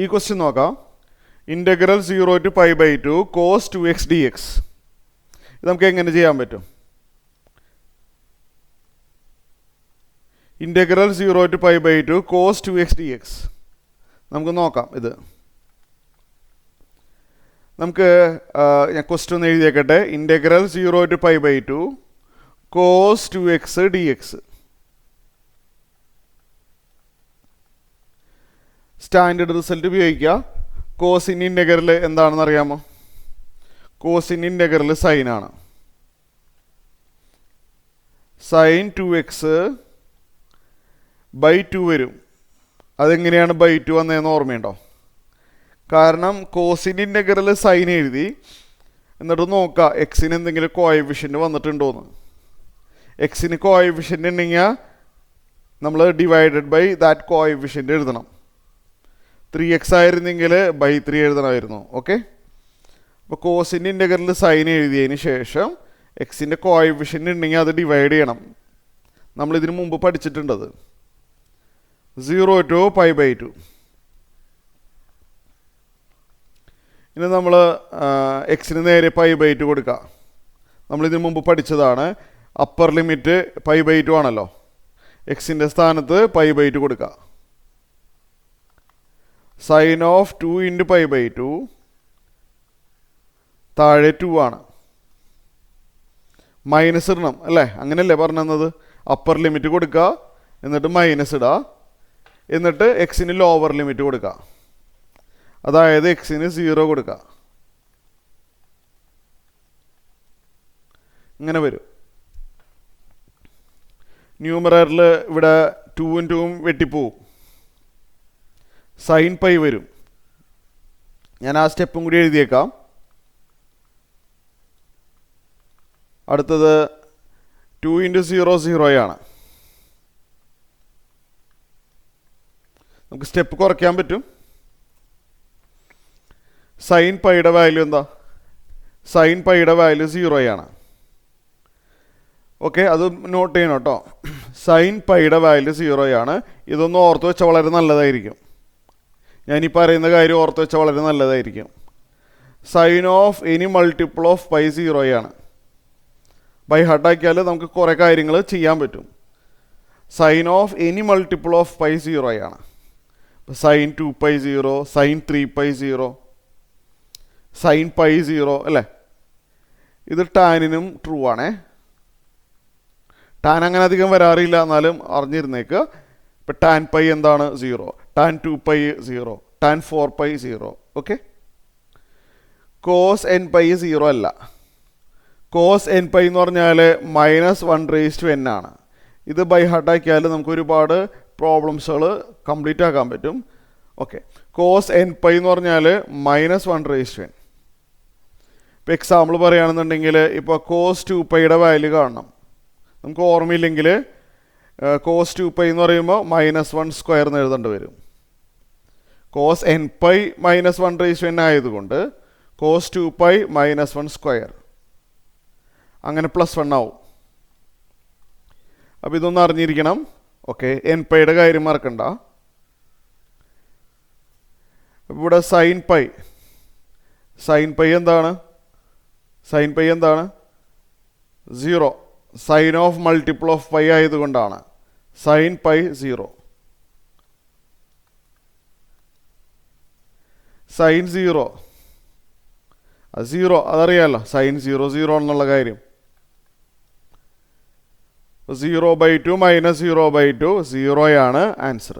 ഈ ക്വസ്റ്റ്യൻ നോക്കാം. Integral 0 to π/2 cos 2x dx. ഇത് നമുക്ക് എങ്ങനെ ചെയ്യാൻ പറ്റും? Integral 0 to π/2 cos 2x dx നമുക്ക് നോക്കാം. ഇത് നമുക്ക് ഞാൻ ക്വസ്റ്റ്യൻ ഒന്ന് എഴുതിയേക്കട്ടെ. Integral 0 to π/2 cos 2x dx. Standard result ഉപയോഗിക്കുക. കോസിൻ ഇൻ്റഗ്രൽ എന്താണെന്ന് അറിയാമോ? Cosine integral സൈനാണ്. സൈൻ 2x/2 വരും. അതെങ്ങനെയാണ് /2 വന്നതെന്ന് ഓർമ്മയുണ്ടോ? കാരണം കോസിൻ ഇൻ്റഗ്രൽ സൈൻ എഴുതി, എന്നിട്ട് നോക്കുക എക്സിന് എന്തെങ്കിലും കോഎഫിഷ്യൻ്റ് വന്നിട്ടുണ്ടോയെന്ന്. എക്സിന് കോഎഫിഷ്യൻ്റ് ഉണ്ടെങ്കിൽ നമ്മൾ ഡിവൈഡഡ് ബൈ ദാറ്റ് കോഎഫിഷ്യൻ്റ് എഴുതണം. 3x ആയിരുന്നെങ്കിൽ /3 എഴുതണമായിരുന്നു. ഓക്കെ, അപ്പോൾ കോസിൻ്റെ ഇൻ്റഗ്രൽ സൈൻ എഴുതിയതിന് ശേഷം എക്സിൻ്റെ കോഎഫിഷ്യൻ്റ് ഉണ്ടെങ്കിൽ അത് ഡിവൈഡ് ചെയ്യണം. നമ്മളിതിന് മുമ്പ് പഠിച്ചിട്ടുണ്ടത്. 0 to π/2. ഇനി നമ്മൾ എക്സിന് നേരെ π/2 കൊടുക്കുക. നമ്മളിതിന് മുമ്പ് പഠിച്ചതാണ്. അപ്പർ ലിമിറ്റ് π/2 ആണല്ലോ. എക്സിൻ്റെ സ്ഥാനത്ത് π/2 കൊടുക്കുക. സൈൻ ഓഫ് 2 × π/2 താഴെ 2 ആണ്. മൈനസ് ഇടണം അല്ലേ? അങ്ങനെയല്ലേ പറഞ്ഞത്? അപ്പർ ലിമിറ്റ് കൊടുക്കുക, എന്നിട്ട് മൈനസ് ഇടുക, എന്നിട്ട് എക്സിന് ലോവർ ലിമിറ്റ് കൊടുക്കുക. അതായത് എക്സിന് 0 കൊടുക്കുക. ഇങ്ങനെ വരും. ന്യൂമററിൽ ഇവിടെ 2 × 2 വെട്ടിപ്പോവും. സൈൻ പൈ വരും. ഞാൻ ആ സ്റ്റെപ്പും കൂടി എഴുതിയേക്കാം. അടുത്തത് 2 × 0 0 ആണ്. നമുക്ക് സ്റ്റെപ്പ് കുറയ്ക്കാൻ പറ്റും. സൈൻ പൈയുടെ വാല്യൂ എന്താ? സൈൻ പൈയുടെ വാല്യൂ 0 ആണ്. ഓക്കെ, അത് നോട്ട് ചെയ്യണം കേട്ടോ. സൈൻ പൈയുടെ വാല്യൂ 0 ആണ്. ഇതൊന്ന് ഓർത്ത് വെച്ചാൽ വളരെ നല്ലതായിരിക്കും. ഞാനീ പറയുന്ന കാര്യം ഓർത്ത് വെച്ചാൽ വളരെ നല്ലതായിരിക്കും. Sine of any multiple of pi 0 ആണ്. ബൈ ഹാർട്ടാക്കിയാൽ നമുക്ക് കുറേ കാര്യങ്ങൾ ചെയ്യാൻ പറ്റും. Sine of any multiple of pi 0 ആണ്. സൈൻ 2π 0, സൈൻ 3π 0, സൈൻ പൈ 0 അല്ലേ? ഇത് ടാനിനും ട്രൂ ആണേ. ടാൻ അങ്ങനെ അധികം വരാറില്ല, എന്നാലും അറിഞ്ഞിരുന്നേക്ക്. ഇപ്പം ടാൻ പൈ എന്താണ്? 0. Tan 2π 0, tan 4π 0. Okay, cos nπ 0 അല്ല. കോസ് nπ എന്ന് പറഞ്ഞാൽ -1/n ആണ്. ഇത് ബൈ ഹാർട്ടാക്കിയാൽ നമുക്ക് ഒരുപാട് പ്രോബ്ലംസുകൾ കംപ്ലീറ്റ് ആക്കാൻ പറ്റും. ഓക്കെ, കോസ് nπ എന്ന് പറഞ്ഞാൽ -1/n. ഇപ്പോൾ എക്സാമ്പിൾ പറയുകയാണെന്നുണ്ടെങ്കിൽ ഇപ്പോൾ കോസ് 2πയുടെ വാല്യൂ കാണണം. നമുക്ക് ഓർമ്മയില്ലെങ്കിൽ കോസ് 2π എന്ന് പറയുമ്പോൾ -1² എന്ന് എഴുതേണ്ടി വരും. കോസ് nπ -1/n ആയതുകൊണ്ട് കോസ് 2π -1², അങ്ങനെ +1 ആവും. അപ്പോൾ ഇതൊന്നും അറിഞ്ഞിരിക്കണം. ഓക്കെ, nπയുടെ കാര്യം മറക്കണ്ട. ഇവിടെ സൈൻ പൈ എന്താണ്? സൈൻ പൈ എന്താണ്? 0. Sine of multiple of pi ആയതുകൊണ്ടാണ് സൈൻ പൈ 0. സൈൻ 0 അതറിയാമല്ലോ. സൈൻ 0 എന്നുള്ള കാര്യം. 0/2 -0/2 0 ആണ് ആൻസർ.